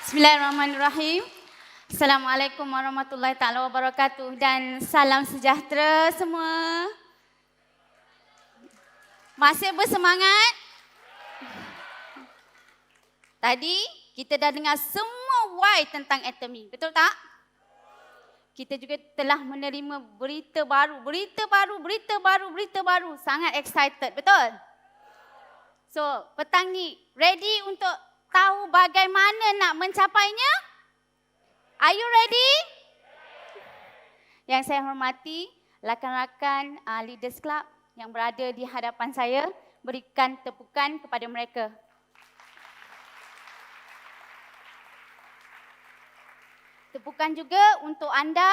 Bismillahirrahmanirrahim. Assalamualaikum warahmatullahi taala wabarakatuh dan salam sejahtera semua. Masih bersemangat? Tadi kita dah dengar semua why tentang atomi, betul tak? Kita juga telah menerima berita baru. Sangat excited, betul? So, petang ni ready untuk tahu bagaimana nak mencapainya? Are you ready? Yang saya hormati, rakan-rakan Leaders Club yang berada di hadapan saya, berikan tepukan kepada mereka. Tepukan juga untuk anda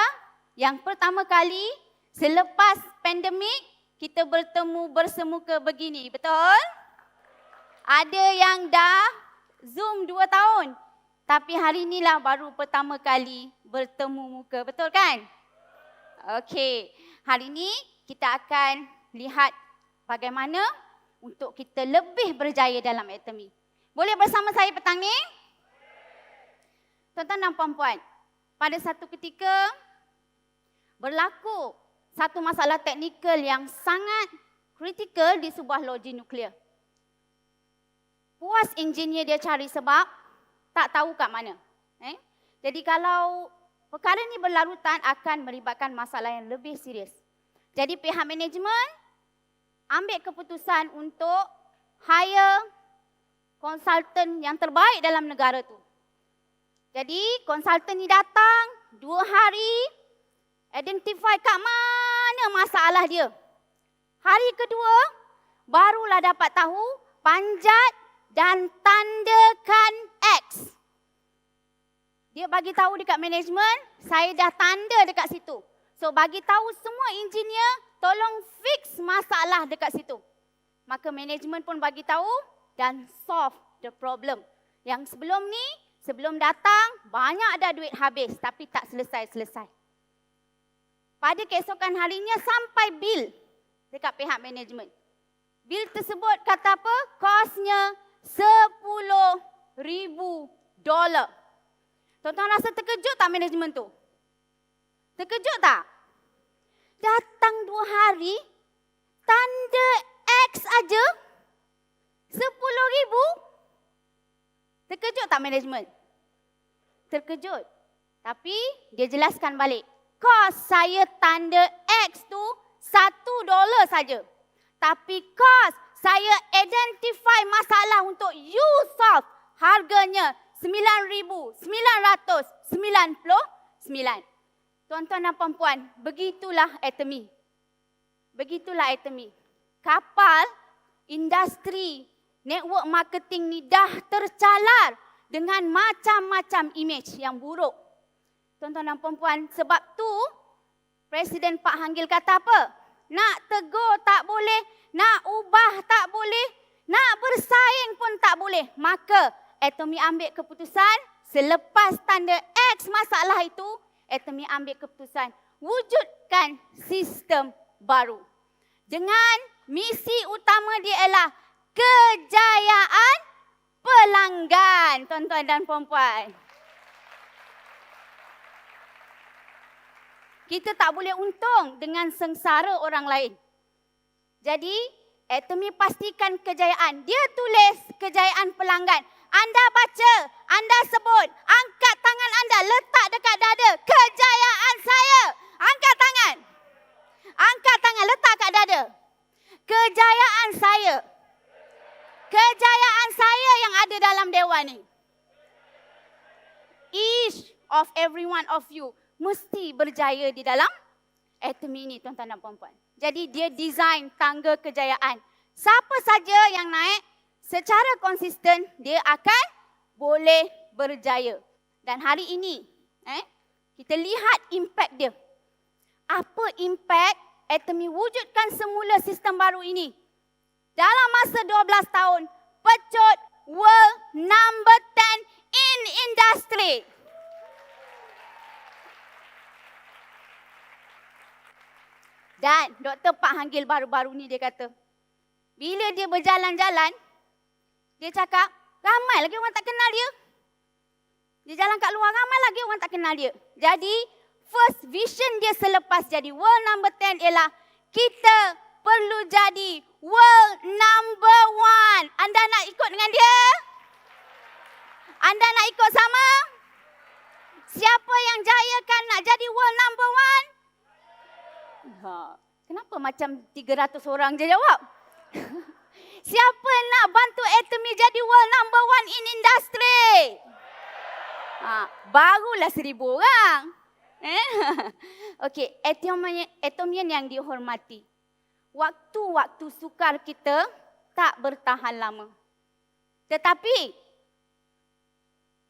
yang pertama kali selepas pandemik kita bertemu bersemuka begini, betul? Ada yang dah Zoom 2 tahun, tapi hari inilah baru pertama kali bertemu muka, betul kan? Okey, hari ini kita akan lihat bagaimana untuk kita lebih berjaya dalam atomi. Boleh bersama saya petang ni? Tuan-tuan dan puan-puan, pada satu ketika berlaku satu masalah teknikal yang sangat kritikal di sebuah loji nuklear. Puas engineer dia cari sebab tak tahu kat mana. Jadi kalau perkara ni berlarutan akan melibatkan masalah yang lebih serius. Jadi pihak manajemen ambil keputusan untuk hire konsultan yang terbaik dalam negara tu. Jadi konsultan ni datang 2 hari, identify kat mana masalah dia. Hari kedua, barulah dapat tahu panjat dan tandakan X. Dia bagi tahu dekat manajemen, saya dah tanda dekat situ. So bagi tahu semua engineer, tolong fix masalah dekat situ. Maka manajemen pun bagi tahu dan solve the problem. Yang sebelum ni, sebelum datang, banyak ada duit habis tapi tak selesai-selesai. Pada keesokan harinya sampai bil dekat pihak manajemen. Bil tersebut kata apa? Kosnya $10,000. Tuan-tuan rasa terkejut tak manajemen tu? Terkejut tak? Datang 2 hari, tanda X aja, $10,000. Terkejut tak manajemen? Terkejut. Tapi dia jelaskan balik. Kos saya tanda X tu $1 saja. Tapi kos saya identify masalah untuk you solve, harganya $9,999. Tuan-tuan dan puan-puan, begitulah atomi. Begitulah atomi. Kapal, industri, network marketing ni dah tercalar dengan macam-macam imej yang buruk. Tuan-tuan dan puan-puan, sebab tu Presiden Pak Hanggil kata apa? Nak tegur tak boleh, nak ubah tak boleh, nak bersaing pun tak boleh. Maka atomi ambil keputusan selepas tanda X masalah itu, atomi ambil keputusan wujudkan sistem baru. Dengan misi utama dia ialah kejayaan pelanggan, tuan-tuan dan puan-puan. Kita tak boleh untung dengan sengsara orang lain. Jadi, atomi pastikan kejayaan. Dia tulis kejayaan pelanggan. Anda baca, anda sebut, angkat tangan anda, letak dekat dada. Kejayaan saya. Angkat tangan. Angkat tangan, letak kat dada. Kejayaan saya. Kejayaan saya yang ada dalam dewan ni. Each of every one of you mesti berjaya di dalam atomi ni, tuan-tuan dan puan-puan. Jadi dia design tangga kejayaan. Siapa saja yang naik secara konsisten, dia akan boleh berjaya. Dan hari ini, kita lihat impact dia. Apa impact atomi wujudkan semula sistem baru ini? Dalam masa 12 tahun, pecut world number 10 in industry. Dan Dr. Pak Hanggil baru-baru ni dia kata, bila dia berjalan-jalan, dia cakap, ramai lagi orang tak kenal dia. Dia jalan kat luar, ramai lagi orang tak kenal dia. Jadi, first vision dia selepas jadi world number 10 ialah kita perlu jadi world number 1. Anda nak ikut dengan dia? Anda nak ikut sama? Siapa yang jayakan nak jadi world number 1? Kenapa macam 300 orang je jawab? Siapa nak bantu Atomy jadi world number 1 in industry? Barulah 1,000 orang. Okey, Atomian yang dihormati. Waktu-waktu sukar kita tak bertahan lama. Tetapi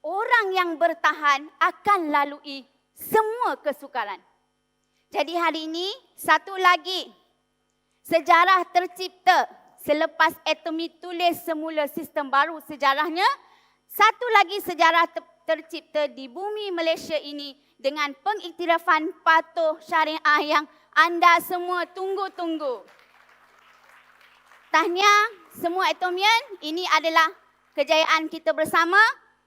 orang yang bertahan akan lalui semua kesukaran. Jadi hari ini satu lagi sejarah tercipta selepas Atomy tulis semula sistem baru sejarahnya. Satu lagi sejarah tercipta di bumi Malaysia ini dengan pengiktirafan patuh syariah yang anda semua tunggu-tunggu. Tahniah semua Atomian, ini adalah kejayaan kita bersama.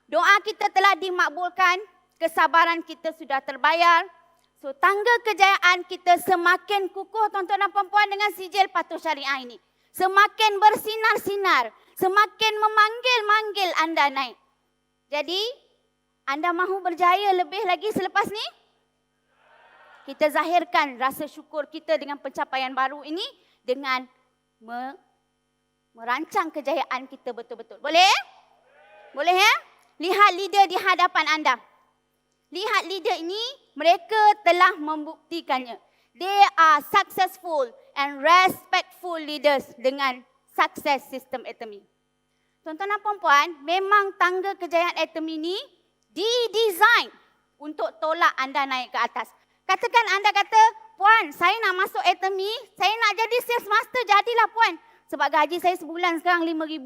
Doa kita telah dimakbulkan, kesabaran kita sudah terbayar. So tangga kejayaan kita semakin kukuh tuan-tuan dan puan-puan dengan sijil patuh syariah ini. Semakin bersinar-sinar, semakin memanggil-manggil anda naik. Jadi, anda mahu berjaya lebih lagi selepas ni? Kita zahirkan rasa syukur kita dengan pencapaian baru ini dengan merancang kejayaan kita betul-betul. Boleh? Boleh ya? Lihat leader di hadapan anda. Lihat leader ini, mereka telah membuktikannya. They are successful and respectful leaders dengan sukses sistem Atomy. Tuan-tuan dan puan-puan, memang tangga kejayaan Atomy ini didesain untuk tolak anda naik ke atas. Katakan anda kata, puan, saya nak masuk Atomy, saya nak jadi sales master, jadilah puan. Sebab gaji saya sebulan sekarang 5,000,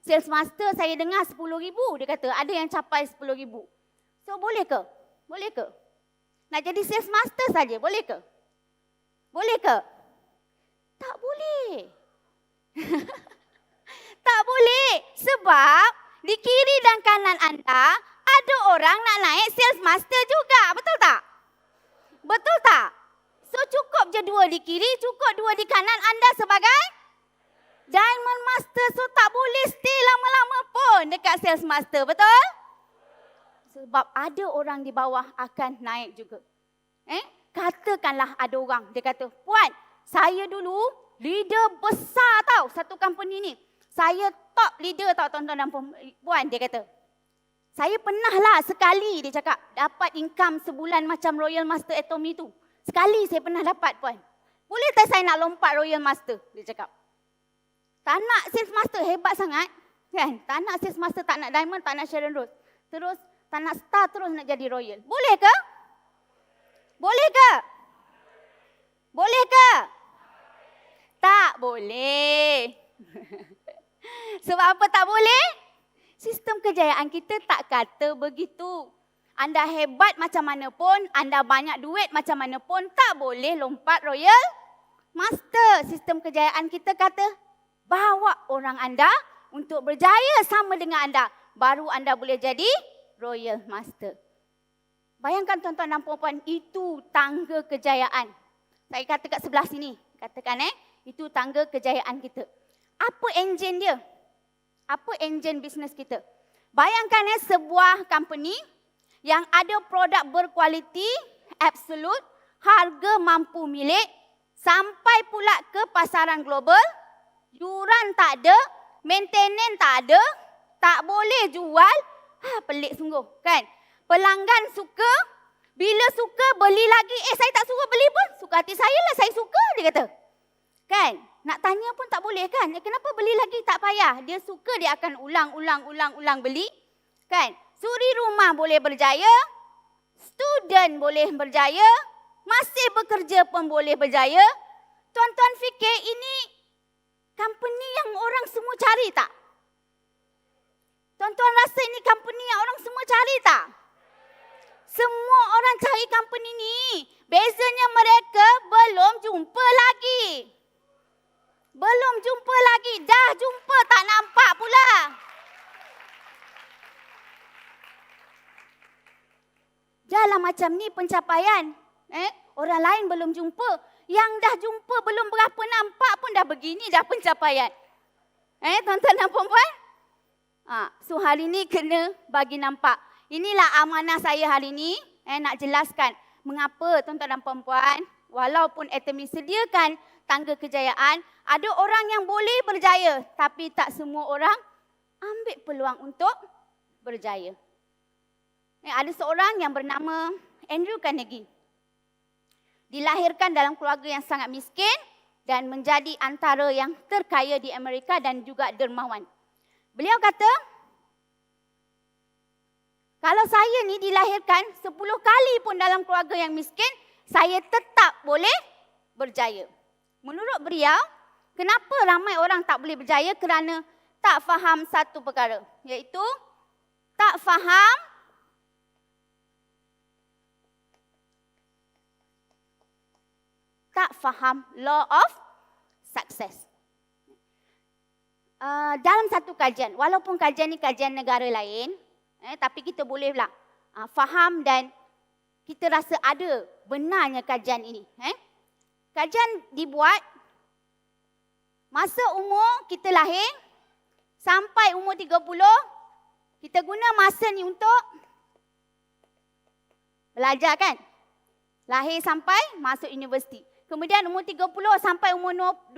sales master saya dengar 10,000. Dia kata, ada yang capai 10,000. So, boleh ke? Boleh ke? Nak jadi sales master saja, boleh ke? Boleh ke? Tak boleh. Tak boleh. Sebab di kiri dan kanan anda, ada orang nak naik sales master juga. Betul tak? Betul tak? So cukup je 2 di kiri, cukup 2 di kanan anda sebagai Diamond Master. So tak boleh stay lama-lama pun dekat sales master. Betul? Sebab ada orang di bawah akan naik juga. Katakanlah ada orang, dia kata, puan, saya dulu leader besar tau satu company ni. Saya top leader tau tuan-tuan dan puan, dia kata. Saya pernah lah sekali, dia cakap, dapat income sebulan macam Royal Master Atomy tu. Sekali saya pernah dapat, puan. Boleh tak saya nak lompat Royal Master? Dia cakap. Tak nak sales master, hebat sangat. Kan? Tak nak sales master, tak nak diamond, tak nak Sharon Rose. Terus, tak nak star, terus nak jadi royal. Boleh ke? Boleh ke? Boleh ke? Tak boleh. Sebab apa tak boleh? Sistem kejayaan kita tak kata begitu. Anda hebat macam mana pun, anda banyak duit macam mana pun, tak boleh lompat royal master. Sistem kejayaan kita kata, bawa orang anda untuk berjaya sama dengan anda. Baru anda boleh jadi royal master. Bayangkan tuan-tuan dan puan-puan, itu tangga kejayaan. Saya kata kat sebelah sini, katakan itu tangga kejayaan kita. Apa enjin dia? Apa enjin bisnes kita? Bayangkan sebuah company yang ada produk berkualiti, absolut, harga mampu milik, sampai pula ke pasaran global, yuran tak ada, maintenance tak ada, tak boleh jual. Pelik sungguh kan? Pelanggan suka, bila suka beli lagi. Saya tak suruh beli pun, suka hati saya lah, saya suka, dia kata. Kan? Nak tanya pun tak boleh kan? Kenapa beli lagi tak payah? Dia suka, dia akan ulang beli. Kan? Suri rumah boleh berjaya, student boleh berjaya, masih bekerja pun boleh berjaya. Tuan-tuan fikir ini company yang orang semua cari tak? Tuan-tuan rasa ini company yang orang semua cari tak? Semua orang cari company ni. Bezanya mereka belum jumpa lagi. Belum jumpa lagi. Dah jumpa tak nampak pula. macam ni pencapaian. Orang lain belum jumpa. Yang dah jumpa belum berapa nampak pun dah begini dah pencapaian. Tuan-tuan dan puan-puan. So hari ni kena bagi nampak. Inilah amanah saya hari ni. Nak jelaskan mengapa tuan-tuan dan puan-puan. Walaupun Atomy sediakan tangga kejayaan. Ada orang yang boleh berjaya. Tapi tak semua orang ambil peluang untuk berjaya. Ada seorang yang bernama Andrew Carnegie. Dilahirkan dalam keluarga yang sangat miskin dan menjadi antara yang terkaya di Amerika dan juga dermawan. Beliau kata, kalau saya ni dilahirkan 10 kali pun dalam keluarga yang miskin, saya tetap boleh berjaya. Menurut beliau, kenapa ramai orang tak boleh berjaya? Kerana tak faham satu perkara, iaitu tak faham law of success. Dalam satu kajian, walaupun kajian ni kajian negara lain, tapi kita bolehlah faham dan kita rasa ada benarnya kajian ini. Kajian dibuat masa umur kita lahir sampai umur 30, kita guna masa ni untuk belajar kan? Lahir sampai masuk universiti. Kemudian umur 30 sampai umur 60,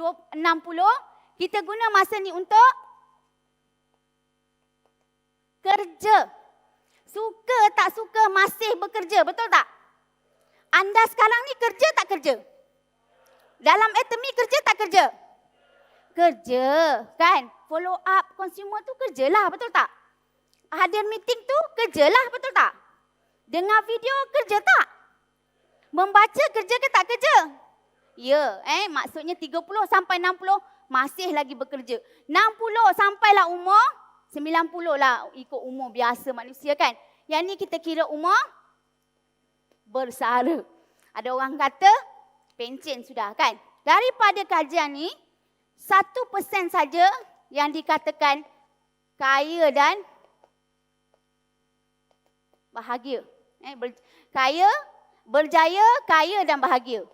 kita guna masa ni untuk kerja. Suka tak suka masih bekerja, betul tak? Anda sekarang ni kerja tak kerja? Dalam Atomy kerja tak kerja? Kerja, kan? Follow up consumer tu kerjalah, betul tak? Hadir meeting tu kerjalah, betul tak? Dengar video kerja tak? Membaca kerja ke tak kerja? Ya, maksudnya 30 sampai 60 masih lagi bekerja. 60 sampailah umur 90 lah ikut umur biasa manusia kan. Yang ni kita kira umur bersara. Ada orang kata pencen sudah kan. Daripada kajian ni 1% saja yang dikatakan kaya dan bahagia. Berjaya, kaya dan bahagia.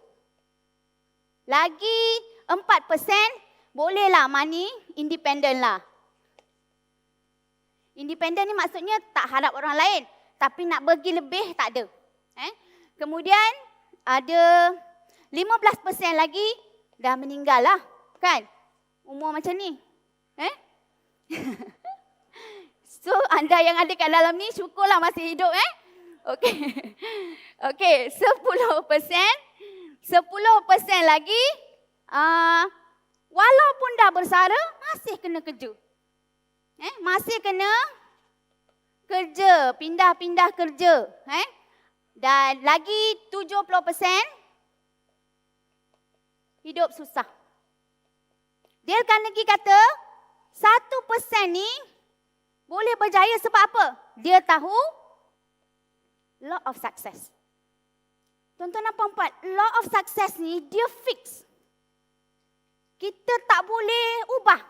Lagi 4% bolehlah money independent lah. Independent ni maksudnya tak harap orang lain. Tapi nak bagi lebih tak ada. Kemudian ada 15% lagi dah meninggal lah. Kan? Umur macam ni. So anda yang ada kat dalam ni syukurlah masih hidup. Okey, 10% lagi, walaupun dah bersara, masih kena kerja. Masih kena kerja, pindah-pindah kerja. Dan lagi 70% hidup susah. Dale Carnegie kata, 1% ni boleh berjaya sebab apa? Dia tahu law of success. Tuan-tuan dan puan-puan, law of success ni dia fix. Kita tak boleh ubah.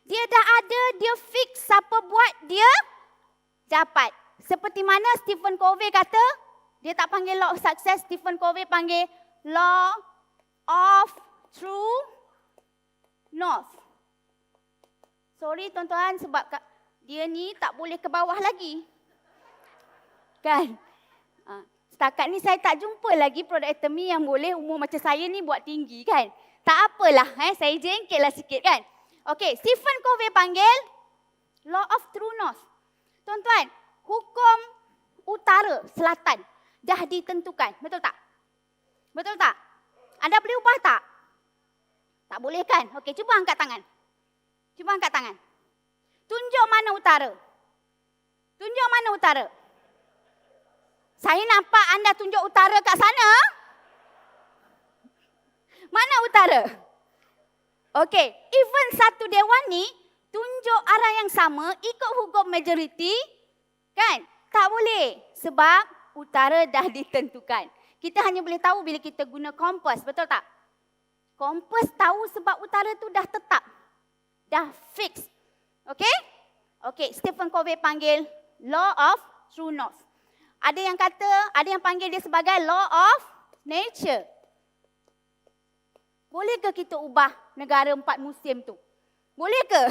Dia dah ada, dia fix. Siapa buat, dia dapat. Seperti mana Stephen Covey kata, dia tak panggil law of success, Stephen Covey panggil law of true north. Sorry tuan-tuan sebab dia ni tak boleh ke bawah lagi. Kan? Setakat ni saya tak jumpa lagi produk Atomy yang boleh umur macam saya ni buat tinggi kan. Tak apalah, saya jengkellah sikit kan. Okey, Stephen Covey panggil law of true north. Tuan-tuan, hukum utara selatan dah ditentukan, betul tak? Betul tak? Anda boleh ubah tak? Tak boleh kan? Okey, cuba angkat tangan. Cuba angkat tangan. Tunjuk mana utara. Tunjuk mana utara. Saya nampak anda tunjuk utara kat sana. Mana utara? Okey, even satu dewan ni tunjuk arah yang sama ikut hukum majoriti, kan? Tak boleh sebab utara dah ditentukan. Kita hanya boleh tahu bila kita guna kompas, betul tak? Kompas tahu sebab utara tu dah tetap. Dah fix. Okey? Okey, Stephen Covey panggil law of true north. Ada yang panggil dia sebagai law of nature. Boleh ke kita ubah negara 4 musim tu? Boleh ke?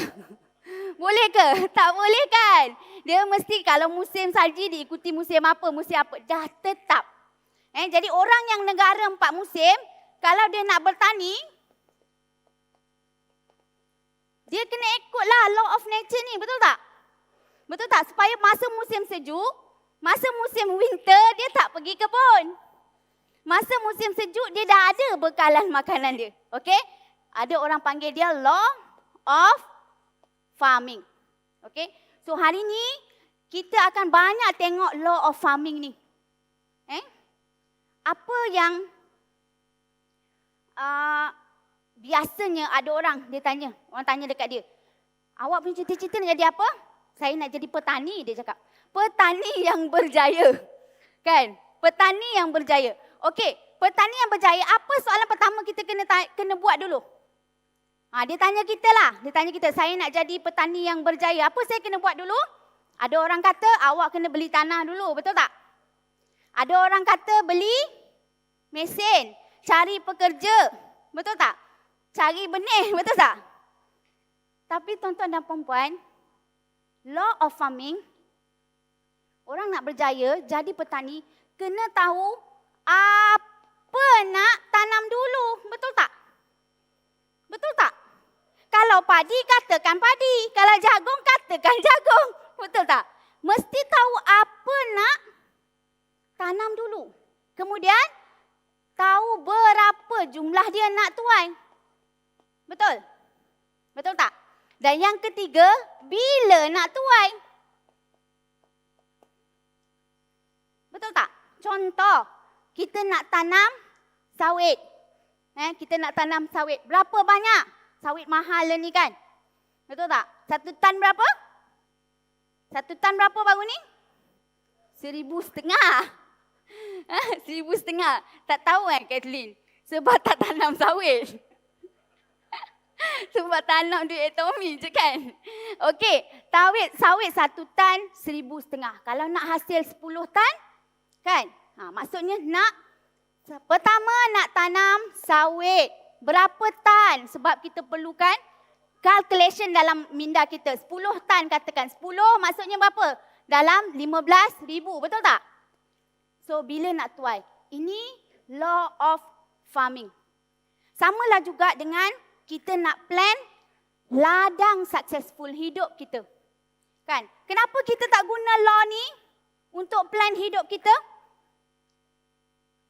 Boleh ke? Tak boleh kan? Dia mesti kalau musim salji diikuti musim apa. Dah tetap. Jadi orang yang negara 4 musim, kalau dia nak bertani, dia kena ikutlah law of nature ni, betul tak? Betul tak? Supaya masa musim sejuk, masa musim winter, dia tak pergi kebun. Masa musim sejuk, dia dah ada bekalan makanan dia. Okey? Ada orang panggil dia law of farming. Okey? So hari ni, kita akan banyak tengok law of farming ni. Apa yang biasanya ada orang tanya dekat dia, awak punya cita-cita nak jadi apa? Saya nak jadi petani, dia cakap. Petani yang berjaya. Kan? Petani yang berjaya. Okey, petani yang berjaya, apa soalan pertama kita kena buat dulu? Dia tanya kita lah. Dia tanya kita, saya nak jadi petani yang berjaya. Apa saya kena buat dulu? Ada orang kata awak kena beli tanah dulu, betul tak? Ada orang kata beli mesin, cari pekerja, betul tak? Cari benih, betul tak? Tapi tuan-tuan dan puan-puan, law of farming, orang nak berjaya jadi petani, kena tahu apa nak tanam dulu, betul tak? Betul tak? Kalau padi, katakan padi. Kalau jagung, katakan jagung. Betul tak? Mesti tahu apa nak tanam dulu. Kemudian, tahu berapa jumlah dia nak tuai. Betul? Betul tak? Dan yang ketiga, bila nak tuai. Betul tak? Contoh, kita nak tanam sawit. Kita nak tanam sawit. Berapa banyak? Sawit mahal ni kan? Betul tak? 1 tan berapa? 1 tan berapa baru ni? 1,500. 1,500. Tak tahu Kathleen? Sebab tak tanam sawit. Sebab tanam duit Tommy je kan? Okey, sawit 1 tan 1,500. Kalau nak hasil 10 tan, kan? Maksudnya pertama nak tanam sawit. Berapa tan? Sebab kita perlukan calculation dalam minda kita. 10 tan katakan. 10 maksudnya berapa? Dalam 15,000. Betul tak? So, bila nak tuai? Ini law of farming. Samalah juga dengan kita nak plan ladang successful hidup kita. Kan? Kenapa kita tak guna law ni untuk plan hidup kita?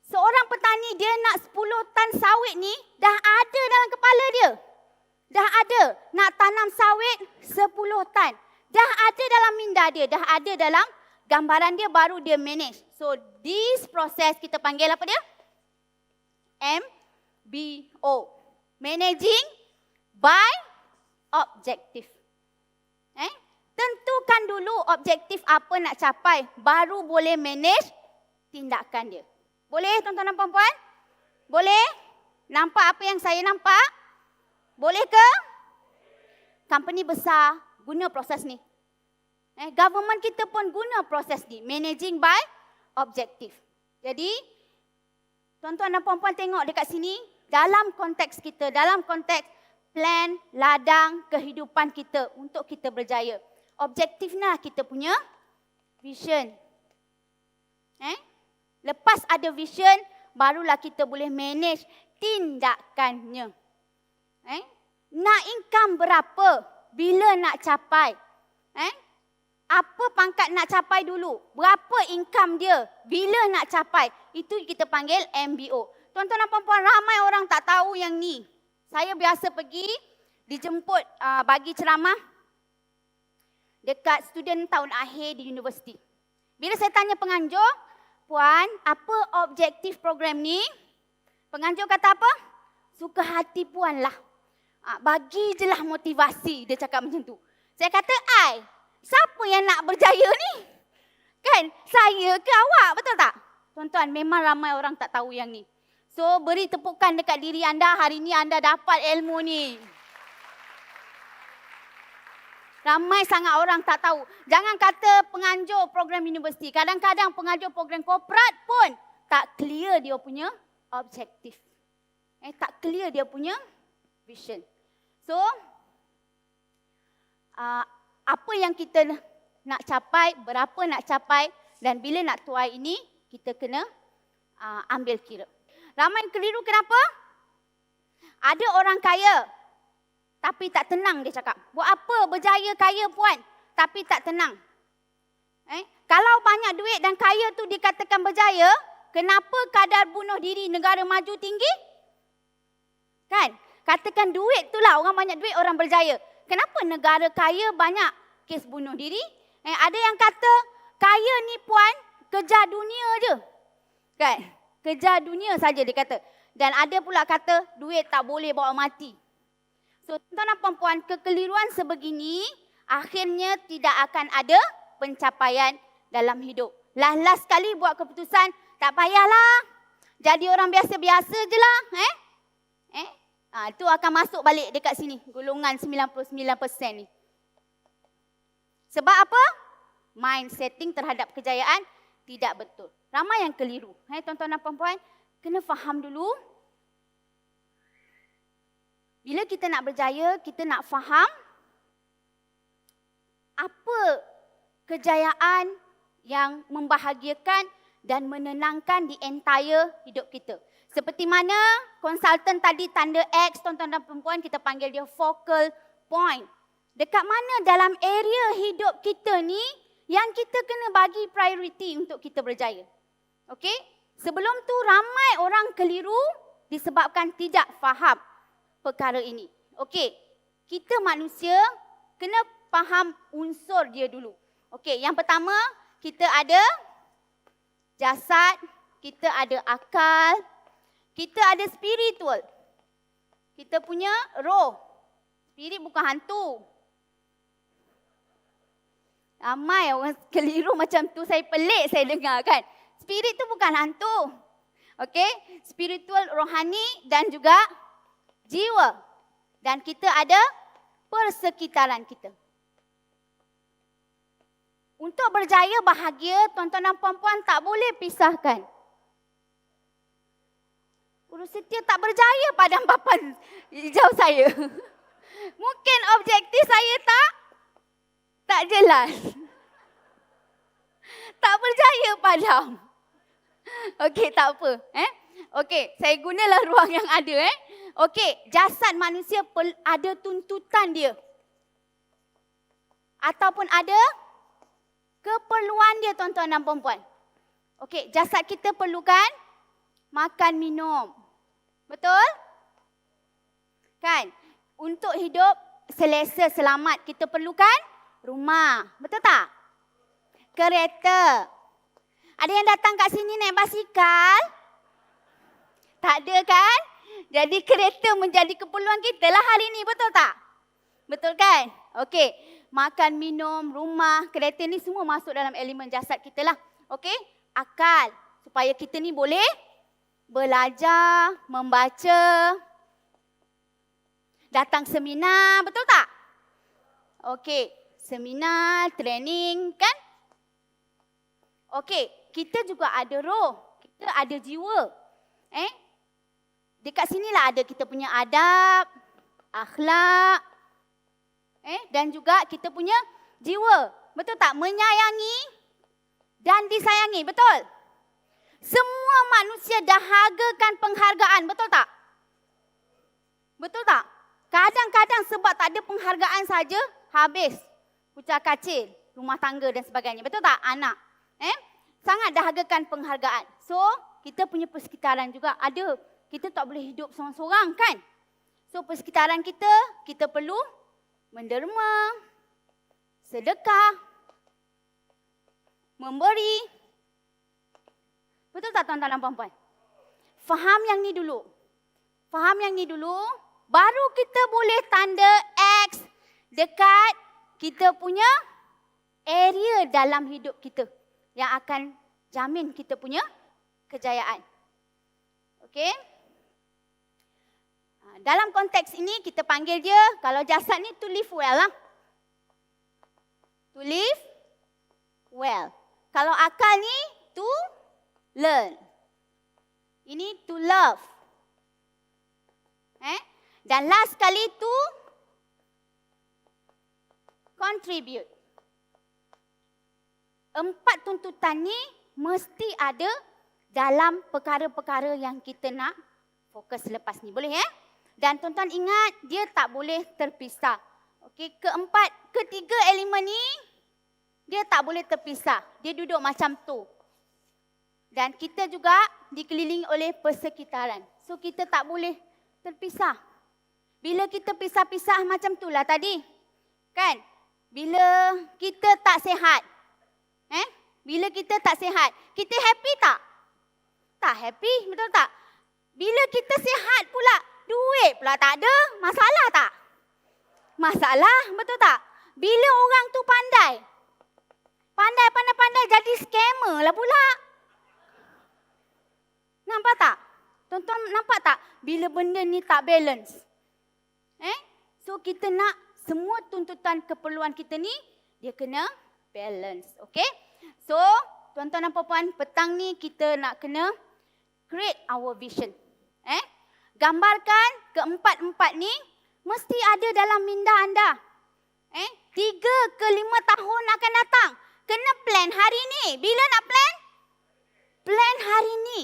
Seorang petani dia nak 10 tan sawit ni dah ada dalam kepala dia. Dah ada nak tanam sawit 10 tan. Dah ada dalam minda dia, dah ada dalam gambaran dia, baru dia manage. So this process kita panggil apa dia? MBO. Managing by objective. Tentukan dulu objektif apa nak capai, baru boleh manage tindakan dia. Boleh tuan-tuan dan puan-puan? Boleh? Nampak apa yang saya nampak? Boleh ke? Company besar guna proses ni. Government kita pun guna proses ni. Managing by objective. Jadi, tuan-tuan dan puan-puan tengok dekat sini. Dalam konteks kita, dalam konteks plan, ladang, kehidupan kita untuk kita berjaya. Objektifnya kita punya vision. Lepas ada vision, barulah kita boleh manage tindakannya. Nak income berapa? Bila nak capai? Apa pangkat nak capai dulu? Berapa income dia? Bila nak capai? Itu kita panggil MBO. Tuan-tuan dan puan-puan, ramai orang tak tahu yang ni. Saya biasa pergi dijemput bagi ceramah dekat student tahun akhir di universiti. Bila saya tanya penganjur, puan, apa objektif program ni? Penganjur kata apa? Suka hati puan lah. Bagi je lah motivasi, dia cakap macam tu. Saya kata, siapa yang nak berjaya ni? Kan? Saya ke awak? Betul tak? Tuan-tuan, memang ramai orang tak tahu yang ni. So, beri tepukan dekat diri anda, hari ni anda dapat ilmu ni. Ramai sangat orang tak tahu. Jangan kata penganjur program universiti. Kadang-kadang penganjur program korporat pun tak clear dia punya objektif. Tak clear dia punya vision. So, apa yang kita nak capai, berapa nak capai dan bila nak tuai ini, kita kena ambil kira. Ramai keliru kenapa? Ada orang kaya tapi tak tenang dia cakap. Buat apa berjaya kaya puan tapi tak tenang? Kalau banyak duit dan kaya tu dikatakan berjaya, kenapa kadar bunuh diri negara maju tinggi? Kan? Katakan duit tu lah, orang banyak duit orang berjaya. Kenapa negara kaya banyak kes bunuh diri? Ada yang kata kaya ni puan kejar dunia je. Kan? Kejar dunia saja dia kata. Dan ada pula kata duit tak boleh bawa mati. So, tuan-tuan dan puan-puan, kekeliruan sebegini akhirnya tidak akan ada pencapaian dalam hidup. Last sekali buat keputusan, tak payahlah. Jadi orang biasa-biasa je lah. Itu akan masuk balik dekat sini. Golongan 99% ni. Sebab apa? Mind setting terhadap kejayaan tidak betul. Ramai yang keliru. Tuan-tuan dan puan-puan, kena faham dulu. Bila kita nak berjaya, kita nak faham apa kejayaan yang membahagiakan dan menenangkan di entire hidup kita. Seperti mana konsultan tadi tanda X, tuan-tuan dan perempuan, kita panggil dia focal point. Dekat mana dalam area hidup kita ni yang kita kena bagi priority untuk kita berjaya. Okey? Sebelum tu ramai orang keliru disebabkan tidak faham perkara ini. Okey, kita manusia kena faham unsur dia dulu. Okey, yang pertama kita ada jasad, kita ada akal, kita ada spiritual. Kita punya roh. Spirit bukan hantu. Ramai orang keliru macam tu, saya pelik saya dengar kan. Spirit tu bukan hantu. Okey, spiritual, rohani dan juga jiwa. Dan kita ada persekitaran kita. Untuk berjaya bahagia, tuan-tuan dan puan-puan tak boleh pisahkan. Urus setia tak berjaya padam papan hijau saya. Mungkin objektif saya tak jelas. Tak berjaya padam. Okey, tak apa. Okey, saya gunalah ruang yang ada. Okey, jasad manusia ada tuntutan dia. Ataupun ada keperluan dia, tuan-tuan dan puan-puan. Okey, jasad kita perlukan makan, minum. Betul? Kan? Untuk hidup selesa, selamat, kita perlukan rumah. Betul tak? Kereta. Ada yang datang kat sini naik basikal? Tak ada kan? Jadi kereta menjadi keperluan kita lah hari ni, betul tak? Betul kan? Okey, makan, minum, rumah, kereta ni semua masuk dalam elemen jasad kita lah. Okey, akal supaya kita ni boleh belajar, membaca, datang seminar, betul tak? Okey, seminar, training kan? Okey, kita juga ada roh, kita ada jiwa. Dekat sinilah ada kita punya adab, akhlak, dan juga kita punya jiwa. Betul tak? Menyayangi dan disayangi. Betul? Semua manusia dahagakan penghargaan. Betul tak? Betul tak? Kadang-kadang sebab tak ada penghargaan saja, habis. Kucak kacil, rumah tangga dan sebagainya. Betul tak? Anak. Sangat dahagakan penghargaan. So, kita punya persekitaran juga ada. Kita tak boleh hidup seorang-seorang kan? So persekitaran kita perlu menderma, sedekah, memberi. Betul tak tuan-tuan dan puan-puan? Faham yang ni dulu. Faham yang ni dulu, baru kita boleh tanda X dekat kita punya area dalam hidup kita yang akan jamin kita punya kejayaan. Okey? Dalam konteks ini kita panggil dia, kalau jasad ni to live well lah. To live well. Kalau akal ni to learn. Ini to love. Dan last kali to contribute. 4 tuntutan ni mesti ada dalam perkara-perkara yang kita nak fokus lepas ni. Boleh Dan tuan-tuan ingat, dia tak boleh terpisah. Okey, ketiga elemen ni dia tak boleh terpisah. Dia duduk macam tu. Dan kita juga dikelilingi oleh persekitaran. So kita tak boleh terpisah. Bila kita pisah-pisah macam itulah tadi. Kan? Bila kita tak sihat. Bila kita tak sihat, kita happy tak? Tak happy, betul tak? Bila kita sihat pula, duit pula tak ada, masalah tak? Masalah, betul tak? Bila orang tu pandai jadi scammer lah pula. Nampak tak? Tuan-tuan nampak tak? Bila benda ni tak balance. So kita nak semua tuntutan keperluan kita ni, dia kena balance. Okay? So, tuan-tuan dan puan-puan, petang ni kita nak kena create our vision. Gambarkan keempat-empat ni mesti ada dalam minda anda. 3 ke 5 tahun akan datang. Kena plan hari ni. Bila nak plan? Plan hari ni.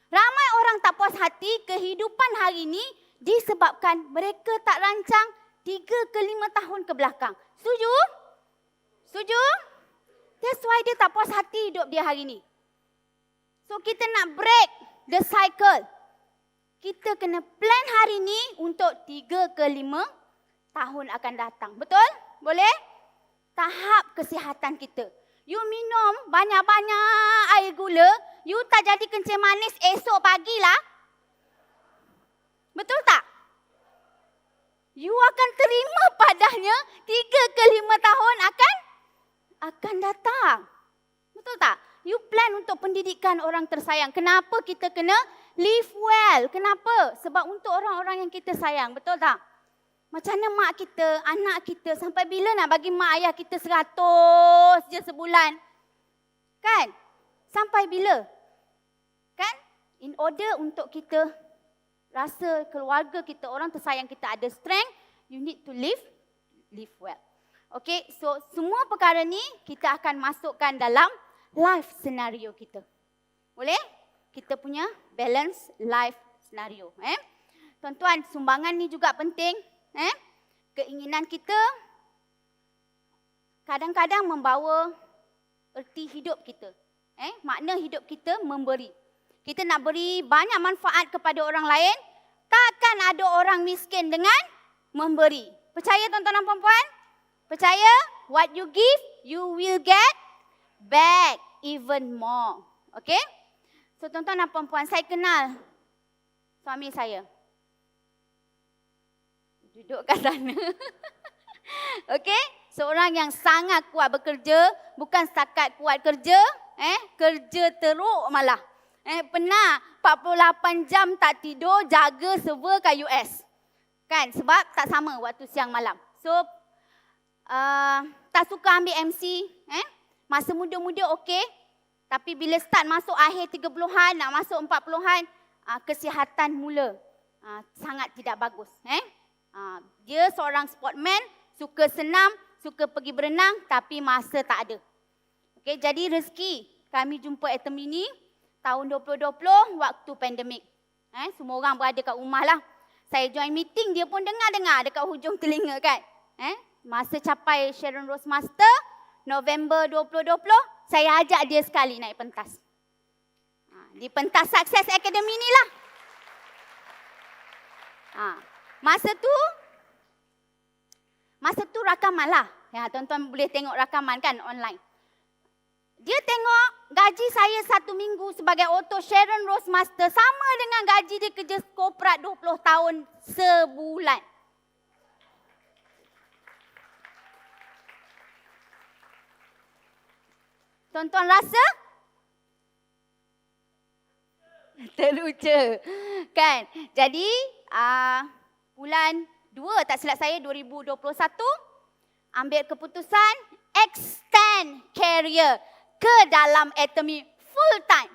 Ramai orang tak puas hati kehidupan hari ni disebabkan mereka tak rancang 3 ke 5 tahun ke belakang. Setuju? Setuju? That's why dia tak puas hati hidup dia hari ni. So kita nak break the cycle. Kita kena plan hari ni untuk 3 ke 5 tahun akan datang. Betul? Boleh? Tahap kesihatan kita. You minum banyak-banyak air gula, you tak jadi kencing manis esok pagilah. Betul tak? You akan terima padanya 3 ke 5 tahun akan datang. Betul tak? You plan untuk pendidikan orang tersayang. Kenapa kita kena live well? Kenapa? Sebab untuk orang-orang yang kita sayang. Betul tak? Macam mana mak kita, anak kita, sampai bila nak bagi mak ayah kita 100 je sebulan? Kan? Sampai bila? Kan? In order untuk kita rasa keluarga kita, orang tersayang kita ada strength, you need to live well. Okay, so semua perkara ni kita akan masukkan dalam life scenario kita. Boleh? Kita punya balance life scenario. Tuan-tuan, sumbangan ni juga penting. Keinginan kita kadang-kadang membawa erti hidup kita. Makna hidup kita memberi. Kita nak beri banyak manfaat kepada orang lain. Takkan ada orang miskin dengan memberi. Percaya tuan-tuan dan puan-puan? Percaya? What you give, you will get back even more. Okay? So tuan-tuan dan puan-puan, saya kenal suami saya. Duduk kat sana. Okay? Seorang yang sangat kuat bekerja. Bukan setakat kuat kerja. Kerja teruk malah. Pernah 48 jam tak tidur jaga server kat US. Kan? Sebab tak sama waktu siang malam. So, tak suka ambil MC. Masa muda-muda okey. Tapi bila start masuk akhir 30-an, nak masuk 40-an, kesihatan mula sangat tidak bagus. Dia seorang sportman, suka senam, suka pergi berenang, tapi masa tak ada. Okay, jadi rezeki kami jumpa atom ini tahun 2020 waktu pandemik. Semua orang berada kat rumah lah. Saya join meeting, dia pun dengar-dengar dekat hujung telinga kan. Masa capai Sharon Rose Master, November 2020, saya ajak dia sekali naik pentas. Di pentas Success Academy ni lah. Masa tu rakaman lah. Ya, tuan-tuan boleh tengok rakaman kan online. Dia tengok gaji saya 1 minggu sebagai auto Sharon Rose Master sama dengan gaji dia kerja korporat 20 tahun sebulan. Tuan-tuan rasa? Terlucu. Kan? Jadi, bulan 2 tak silap saya 2021 ambil keputusan extend career ke dalam Atomy full time.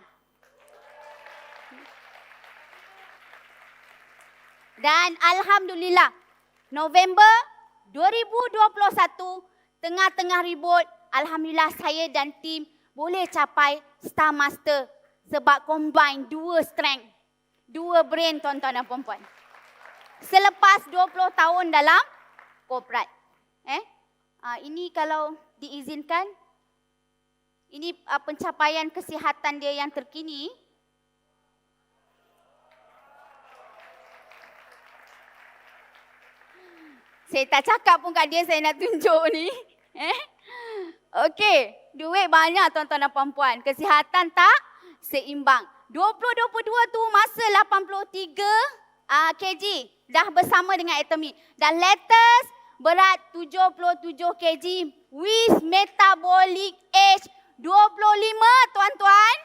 Dan Alhamdulillah, November 2021, tengah-tengah ribut, Alhamdulillah saya dan tim boleh capai Star Master sebab combine dua strength, dua brain tuan-tuan dan puan-puan. Selepas 20 tahun dalam korporat. Ini kalau diizinkan, ini pencapaian kesihatan dia yang terkini. Saya tak cakap pun kat dia saya nak tunjuk ni. Okey, duit banyak tuan-tuan dan puan-puan. Kesihatan tak seimbang. 2022 tu masa 83 kg dah bersama dengan Atomy. Dan latest berat 77 kg with metabolic age 25 tuan-tuan.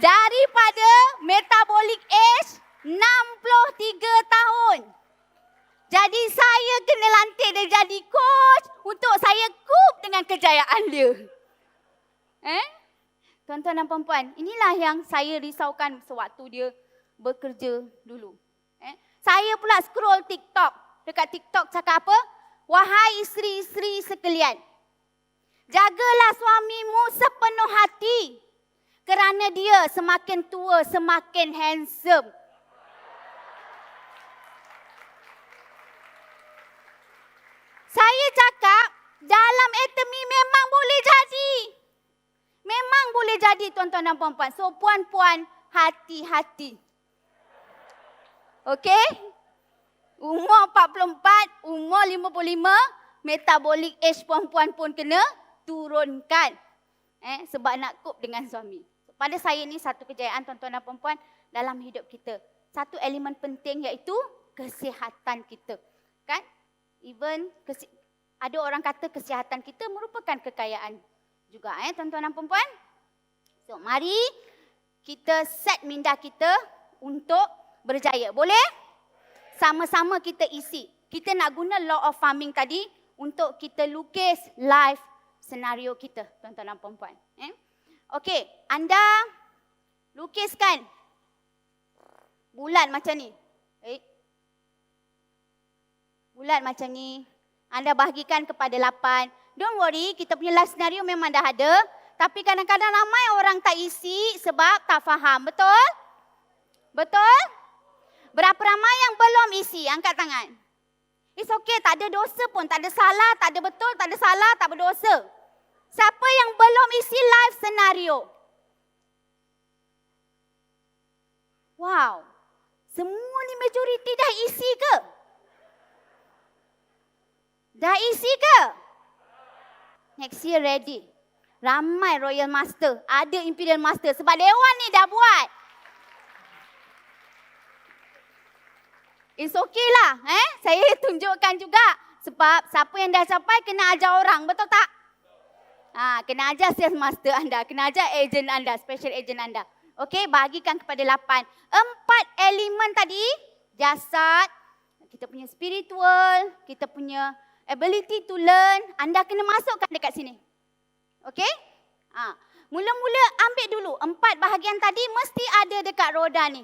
Daripada metabolic age 63 tahun. Jadi saya kena lantik dia jadi coach untuk saya cope dengan kejayaan dia. Tuan-tuan dan puan-puan, inilah yang saya risaukan sewaktu dia bekerja dulu. Saya pula scroll TikTok. Dekat TikTok cakap apa? Wahai isteri-isteri sekalian, jagalah suamimu sepenuh hati kerana dia semakin tua semakin handsome. Saya cakap dalam Atomy memang boleh jadi. Memang boleh jadi tuan-tuan dan puan-puan. So puan-puan hati-hati. Okey? Umur 44, umur 55, metabolic age puan-puan pun kena turunkan. Sebab nak cope dengan suami. Pada saya ni satu kejayaan tuan-tuan dan puan-puan dalam hidup kita. Satu elemen penting iaitu kesihatan kita. Kan? Even ada orang kata kesihatan kita merupakan kekayaan juga tuan-tuan dan puan-puan. So mari kita set minda kita untuk berjaya. Boleh? Sama-sama kita isi. Kita nak guna law of farming tadi untuk kita lukis life senario kita tuan-tuan dan puan-puan. Okey, anda lukiskan bulan macam ni. Bulat macam ni. Anda bahagikan kepada 8. Don't worry, kita punya life scenario memang dah ada. Tapi kadang-kadang ramai orang tak isi sebab tak faham. Betul? Betul? Berapa ramai yang belum isi? Angkat tangan. It's okay, tak ada dosa pun. Tak ada salah, tak ada betul, tak ada salah, tak berdosa. Siapa yang belum isi life scenario? Wow. Semua ni majoriti dah isi ke? Dah isi ke? Next year ready. Ramai Royal Master. Ada Imperial Master. Sebab Dewan ni dah buat. It's okay lah. Saya tunjukkan juga. Sebab siapa yang dah capai kena ajar orang. Betul tak? Kena ajar sales master anda. Kena ajar agent anda. Special agent anda. Okey, bahagikan kepada 8. 4 elemen tadi. Jasad. Kita punya spiritual. Kita punya ability to learn, anda kena masukkan dekat sini. Okey? Mula-mula ambil dulu 4 bahagian tadi mesti ada dekat roda ni.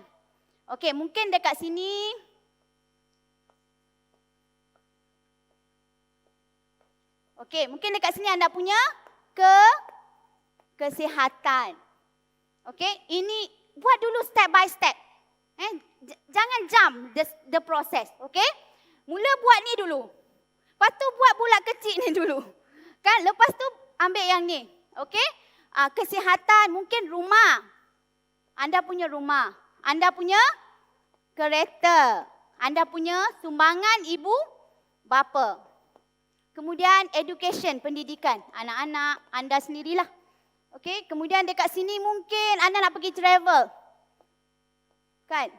Okey, mungkin dekat sini. Okey, mungkin dekat sini anda punya kesihatan. Okey, ini buat dulu step by step. Jangan jump the process, okey? Mula buat ni dulu. Lepas tu buat bulat kecil ni dulu. Kan? Lepas tu ambil yang ni. Okey? Kesihatan, mungkin rumah. Anda punya rumah. Anda punya kereta. Anda punya sumbangan ibu bapa. Kemudian education, pendidikan. Anak-anak, anda sendirilah. Okey? Kemudian dekat sini mungkin anda nak pergi travel. Kan?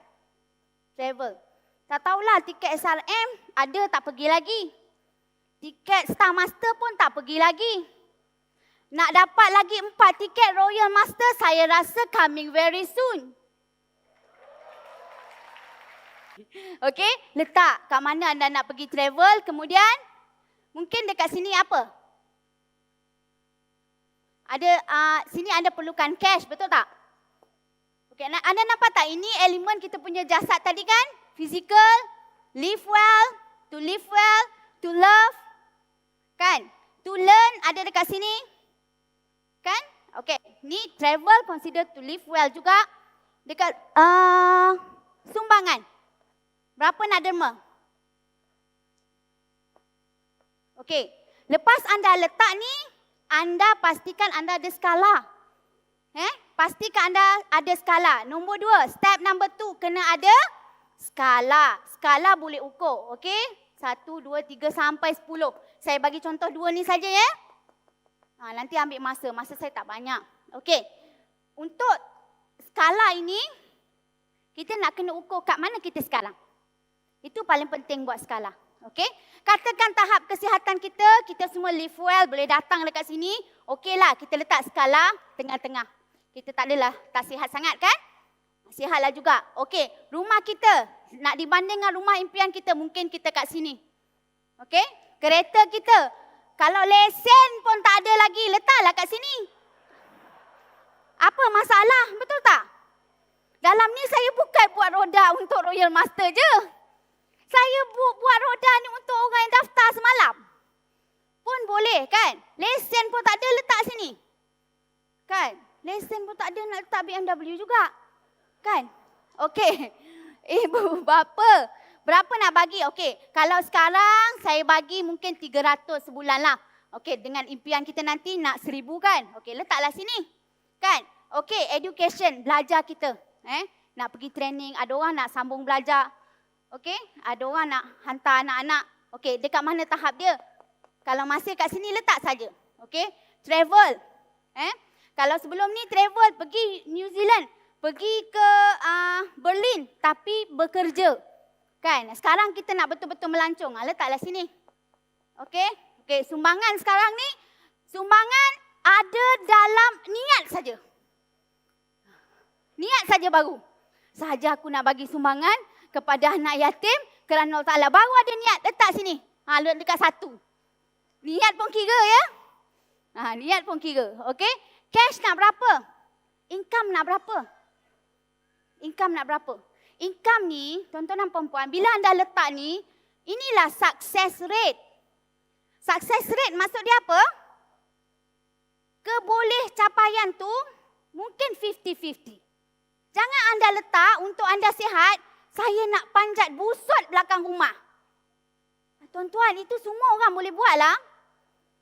Travel. Tak tahulah tiket SRM ada tak pergi lagi. Tiket Star Master pun tak pergi lagi. Nak dapat lagi 4 tiket Royal Master, saya rasa coming very soon. Okey, letak kat mana anda nak pergi travel. Kemudian, Mungkin dekat sini apa? Ada sini anda perlukan cash, betul tak? Okey, anda nampak tak ini elemen kita punya jasad tadi kan? Physical, live well, to live well, to love. Kan? To learn ada dekat sini. Kan? Okey, ni travel consider to live well juga. Dekat sumbangan. Berapa nak derma? Okey, lepas anda letak ni, anda pastikan anda ada skala. Pastikan anda ada skala. Nombor 2, step number 2 kena ada skala. Skala boleh ukur, okey? 1, 2, 3 sampai 10. Saya bagi contoh 2 ni saja ya. Nanti ambil masa saya tak banyak. Okey. Untuk skala ini kita nak kena ukur kat mana kita sekarang. Itu paling penting buat skala. Okey. Katakan tahap kesihatan kita semua live well, boleh datang dekat sini. Okeylah, kita letak skala tengah-tengah. Kita tak adalah tak sihat sangat kan? Sihatlah juga. Okey, rumah kita nak dibanding dengan rumah impian kita, mungkin kita kat sini. Okey? Kereta kita, kalau lesen pun tak ada lagi, letaklah kat sini. Apa masalah? Betul tak? Dalam ni saya bukan buat roda untuk Royal Master je. Saya buat roda ni untuk orang yang daftar semalam. Pun boleh kan? Lesen pun tak ada, letak sini. Kan? Lesen pun tak ada, nak letak BMW juga. Kan? Okey. Ibu bapa, berapa nak bagi? Okey, kalau sekarang saya bagi mungkin 300 sebulan lah. Okey, dengan impian kita nanti nak 1000 kan? Okey, letaklah sini. Kan? Okey, education, belajar kita. Nak pergi training, ada orang nak sambung belajar. Okey, ada orang nak hantar anak-anak. Okey, dekat mana tahap dia? Kalau masih kat sini, letak saja. Okey, travel. Kalau sebelum ni travel, pergi New Zealand, pergi ke Berlin, tapi bekerja. Kan? Sekarang kita nak betul-betul melancong. Letaklah sini. Okey? Okey, sumbangan sekarang ni, sumbangan ada dalam niat saja. Niat saja baru. Sahaja aku nak bagi sumbangan kepada anak yatim kerana Allah Ta'ala. Baru ada niat, letak sini. Dekat 1. Niat pun kira ya. Niat pun kira. Okey? Cash nak berapa? Income nak berapa? Income nak berapa? Income ni, tuan-tuan dan puan-puan, bila anda letak ni, inilah success rate. Success rate maksud dia apa? Keboleh capaian tu mungkin 50-50. Jangan anda letak untuk anda sihat, saya nak panjat busut belakang rumah. Tuan-tuan, itu semua orang boleh buat lah.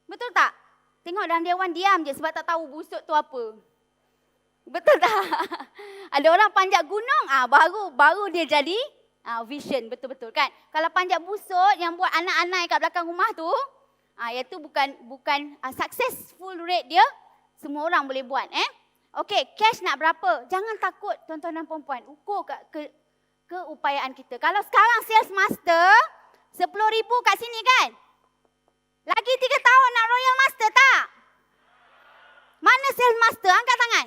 Betul tak? Tengok dalam dewan diam je sebab tak tahu busut tu apa. Betul tak? Ada orang panjat gunung, baru dia jadi vision, betul-betul kan? Kalau panjat busut yang buat anak-anak kat belakang rumah tu, iaitu bukan successful rate dia, semua orang boleh buat. Okey, cash nak berapa? Jangan takut tuan-tuan dan puan-puan, ukur keupayaan kita. Kalau sekarang sales master, 10,000 kat sini kan? Lagi 3 tahun nak Royal Master tak? Mana sales master? Angkat tangan.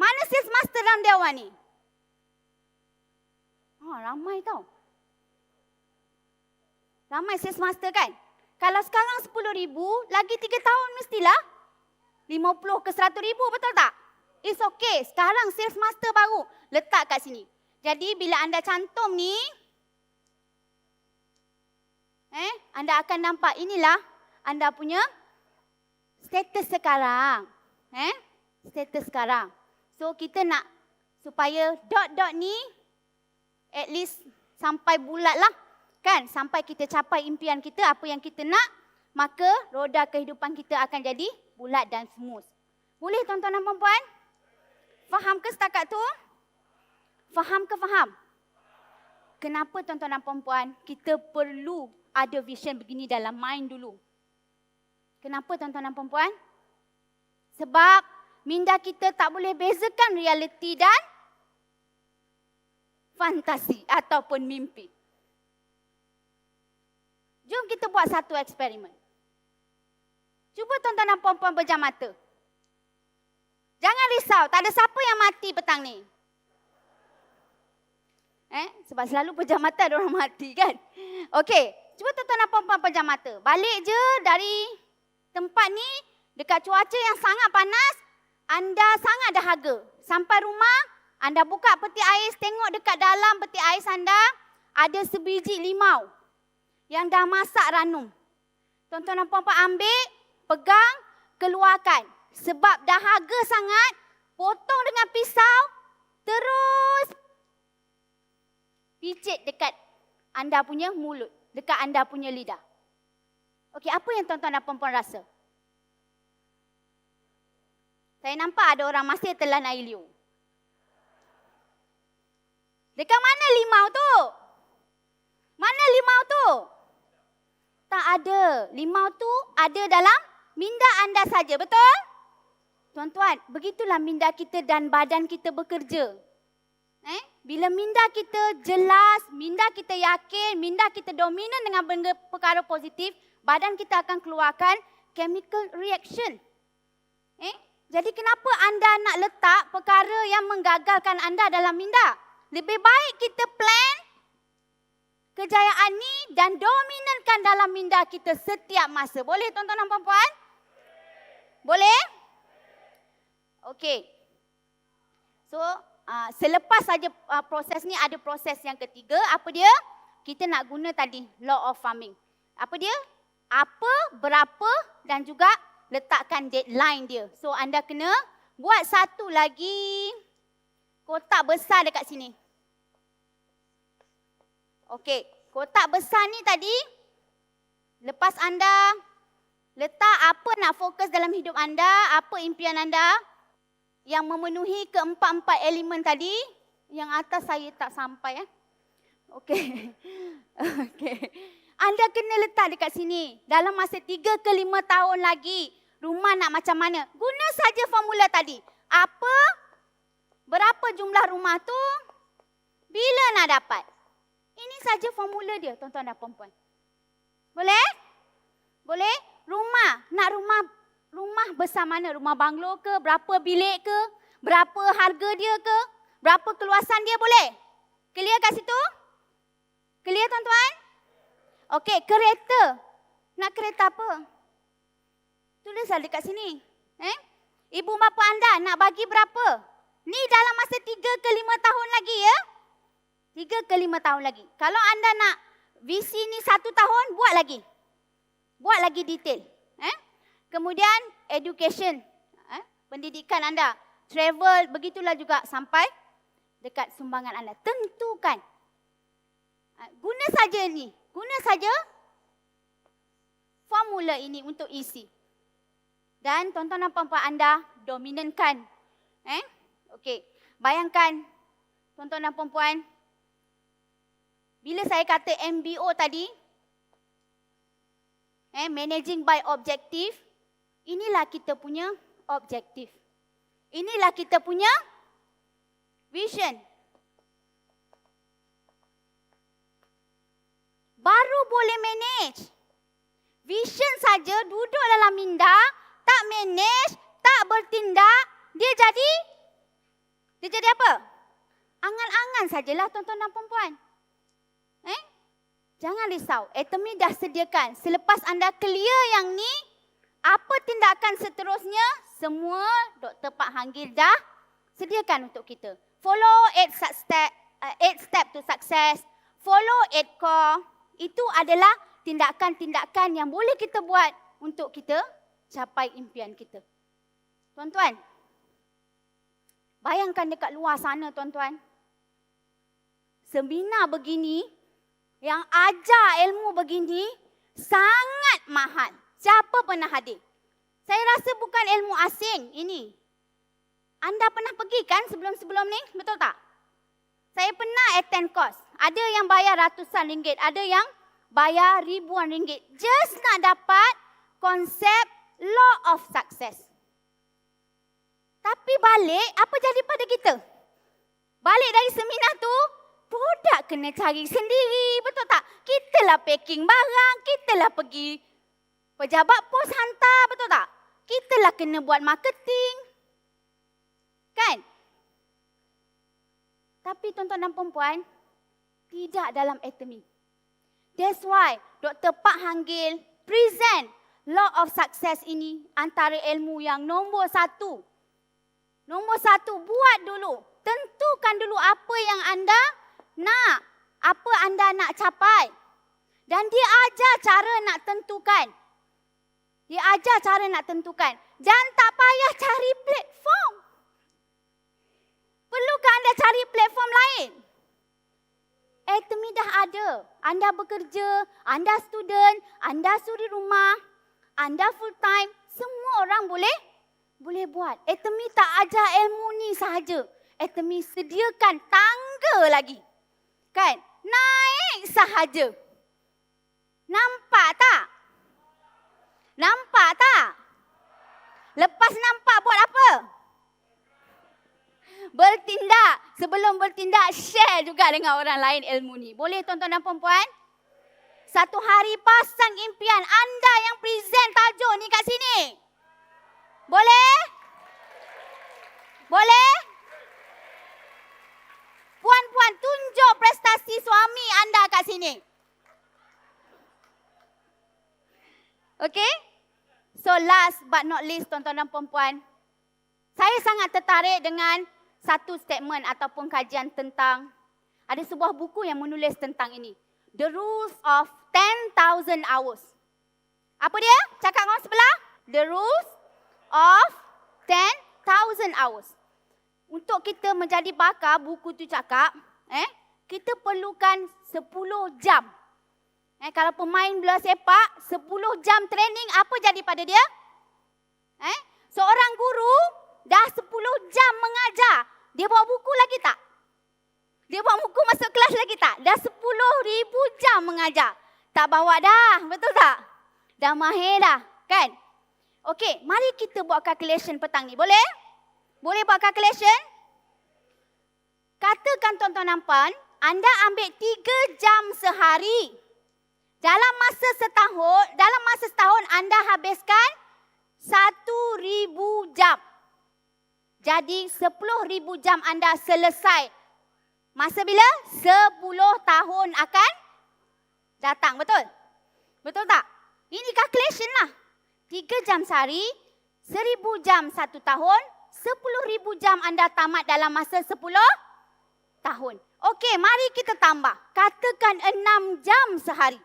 Mana sales master dalam dewan ni? Ramai tau. Ramai sales master kan? Kalau sekarang 10,000, lagi 3 tahun mestilah 50 ke 100,000, betul tak? It's okay. Sekarang sales master baru. Letak kat sini. Jadi bila anda cantum ni, anda akan nampak inilah anda punya status sekarang. Status sekarang. So kita nak supaya dot-dot ni at least sampai bulat lah. Kan? Sampai kita capai impian kita, apa yang kita nak, maka roda kehidupan kita akan jadi bulat dan smooth. Boleh tuan-tuan dan puan-puan? Faham ke setakat tu? Faham ke faham? Kenapa tuan-tuan dan puan-puan kita perlu ada vision begini dalam mind dulu? Kenapa tuan-tuan dan puan-puan? Sebab minda kita tak boleh bezakan realiti dan fantasi ataupun mimpi. Jom kita buat satu eksperimen. Cuba tuan-tuan dan puan-puan pejam mata. Jangan risau, tak ada siapa yang mati petang ni. Sebab selalu pejam mata ada orang mati kan? Okey, Cuba tuan-tuan dan puan-puan pejam mata. Balik je dari tempat ni, dekat cuaca yang sangat panas, anda sangat dahaga. Sampai rumah, anda buka peti ais, tengok dekat dalam peti ais anda, ada sebiji limau yang dah masak ranum. Tuan-tuan dan puan-puan ambil, pegang, keluarkan. Sebab dahaga sangat, potong dengan pisau, terus picit dekat anda punya mulut, dekat anda punya lidah. Okey, apa yang tuan-tuan dan puan-puan rasa? Saya nampak ada orang masih telan air liur. Dekat mana limau tu? Mana limau tu? Tak ada. Limau tu ada dalam minda anda saja, betul? Tuan-tuan, begitulah minda kita dan badan kita bekerja. Bila minda kita jelas, minda kita yakin, minda kita dominan dengan benda perkara positif, badan kita akan keluarkan chemical reaction. Jadi kenapa anda nak letak perkara yang menggagalkan anda dalam minda? Lebih baik kita plan kejayaan ni dan dominankan dalam minda kita setiap masa. Boleh tuan-tuan dan puan-puan? Boleh? Okey. So, selepas saja proses ni ada proses yang ketiga. Apa dia? Kita nak guna tadi law of farming. Apa dia? Apa, berapa dan juga letakkan deadline dia. So anda kena buat satu lagi kotak besar dekat sini. Okey, kotak besar ni tadi lepas anda letak apa nak fokus dalam hidup anda, apa impian anda yang memenuhi keempat-empat elemen tadi, yang atas saya tak sampai. Okey. Okey. Anda kena letak dekat sini. Dalam masa 3 ke 5 tahun lagi, rumah nak macam mana? Guna saja formula tadi. Apa, berapa jumlah rumah tu, bila nak dapat. Ini saja formula dia, tuan-tuan dan puan-puan. Boleh? Boleh? Rumah, nak rumah besar mana? Rumah banglo ke? Berapa bilik ke? Berapa harga dia ke? Berapa keluasan dia, boleh? Clear kat situ? Clear tuan-tuan? Okey, kereta. Nak kereta apa? Tulislah dekat sini. Ibu bapa anda nak bagi berapa? Ni dalam masa 3 ke 5 tahun lagi ya. 3 ke 5 tahun lagi. Kalau anda nak visi ni 1 tahun, buat lagi. Buat lagi detail. Kemudian education. Pendidikan anda. Travel, begitulah juga sampai dekat sumbangan anda. Tentukan. Guna saja ni. Guna saja formula ini untuk isi. Dan tuan-tuan dan puan-puan anda dominankan. Okey. Bayangkan tuan-tuan dan puan-puan, bila saya kata MBO tadi, managing by objective, inilah kita punya objektif. Inilah kita punya vision. Baru boleh manage. Vision saja duduk dalam minda, tak manage, tak bertindak, dia jadi apa? Angan-angan sajalah tuan-tuan dan puan-puan. Jangan risau, Atomy dah sediakan. Selepas anda clear yang ni, apa tindakan seterusnya, semua Dr. Pak Hanggil dah sediakan untuk kita. Follow 8 step to success. Follow 8 core. Itu adalah tindakan-tindakan yang boleh kita buat untuk kita capai impian kita. Tuan-tuan, bayangkan dekat luar sana tuan-tuan. Seminar begini, yang ajar ilmu begini, sangat mahal. Siapa pernah hadir? Saya rasa bukan ilmu asing ini. Anda pernah pergi kan sebelum-sebelum ni? Betul tak? Saya pernah attend course. Ada yang bayar ratusan ringgit, ada yang bayar ribuan ringgit. Just nak dapat konsep law of success. Tapi balik, apa jadi pada kita? Balik dari seminar tu, produk kena cari sendiri, betul tak? Kitalah packing barang, kitalah pergi pejabat pos hantar, betul tak? Kitalah kena buat marketing. Kan? Tapi tuan-tuan dan perempuan, tidak dalam Atomy. That's why Dr. Pak Hang Gil present law of success ini antara ilmu yang nombor satu. Nombor satu, buat dulu. Tentukan dulu apa yang anda nak. Apa anda nak capai. Dan dia ajar cara nak tentukan. Dia ajar cara nak tentukan. Dan tak payah cari platform. Perlukah anda cari platform lain? Academy dah ada. Anda bekerja, anda student, anda suri rumah, anda full time. Semua orang boleh buat. Academy tak ajar ilmu ni sahaja. Academy sediakan tangga lagi. Kan? Naik sahaja. Nampak tak? Nampak tak? Lepas nampak buat apa? Bertindak. Sebelum bertindak, share juga dengan orang lain ilmu ni. Boleh tuan-tuan dan puan-puan? Satu hari pasang impian anda yang present tajuk ni kat sini. Boleh? Boleh? Puan-puan, tunjuk prestasi suami anda kat sini. Okay? So last but not least, tuan-tuan dan puan-puan, saya sangat tertarik dengan satu statement ataupun kajian tentang, ada sebuah buku yang menulis tentang ini. The Rules of 10,000 Hours. Apa dia? Cakap orang sebelah. The Rules of 10,000 Hours. Untuk kita menjadi pakar, buku tu cakap, kita perlukan 10 jam. Kalau pemain bola sepak, 10 jam training, apa jadi pada dia? Seorang guru dah 10 jam mengajar. Dia bawa buku lagi tak? Dia bawa buku masuk kelas lagi tak? Dah 10,000 jam mengajar. Tak bawa dah, betul tak? Dah mahir dah, kan? Okey, mari kita buat calculation petang ni. Boleh? Boleh buat calculation? Katakan tuan-tuan dan puan, anda ambil 3 jam sehari. Dalam masa setahun anda habiskan 1,000 jam. Jadi 10,000 jam anda selesai. Masa bila? 10 tahun akan datang. Betul? Betul tak? Ini calculation lah. 3 jam sehari, 1,000 jam 1 tahun, 10,000 jam anda tamat dalam masa 10 tahun. Okey, mari kita tambah. Katakan 6 jam sehari.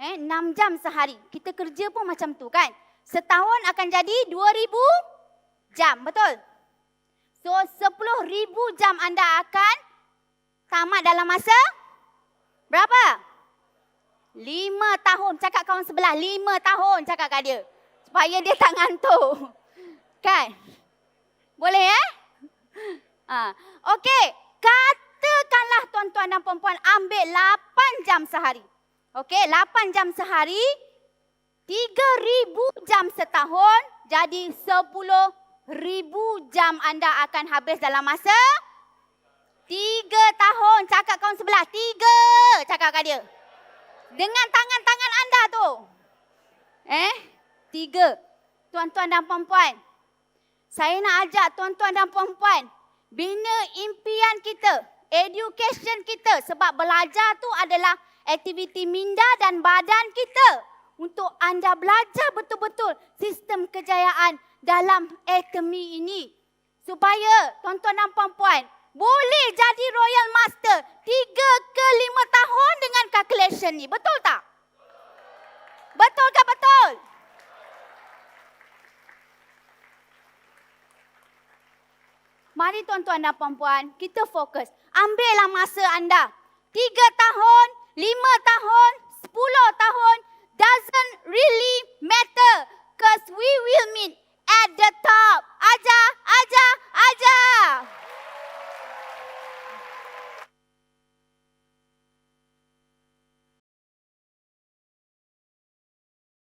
6 jam sehari. Kita kerja pun macam tu kan. Setahun akan jadi 2,000 jam. Betul? So 10,000 jam anda akan tamat dalam masa berapa? 5 tahun. Cakap kawan sebelah, 5 tahun cakap kat dia. Supaya dia tak ngantuk. Kan? Boleh Okey. Katakanlah tuan-tuan dan puan-puan ambil 8 jam sehari. Okey, 8 jam sehari, 3,000 jam setahun, jadi 10,000 jam anda akan habis dalam masa 3 tahun. Cakap kawan sebelah, 3. Cakap kat dia. Dengan tangan-tangan anda tu. 3. Tuan-tuan dan puan-puan, saya nak ajak tuan-tuan dan puan-puan, bina impian kita, education kita. Sebab belajar tu adalah aktiviti minda dan badan kita. Untuk anda belajar betul-betul sistem kejayaan dalam akademi ini. Supaya tuan-tuan dan puan-puan boleh jadi Royal Master 3 ke 5 tahun dengan calculation ni. Betul tak? Betul ke betul? Mari tuan-tuan dan puan-puan, kita fokus. Ambillah masa anda. 3 tahun, 5 tahun, 10 tahun,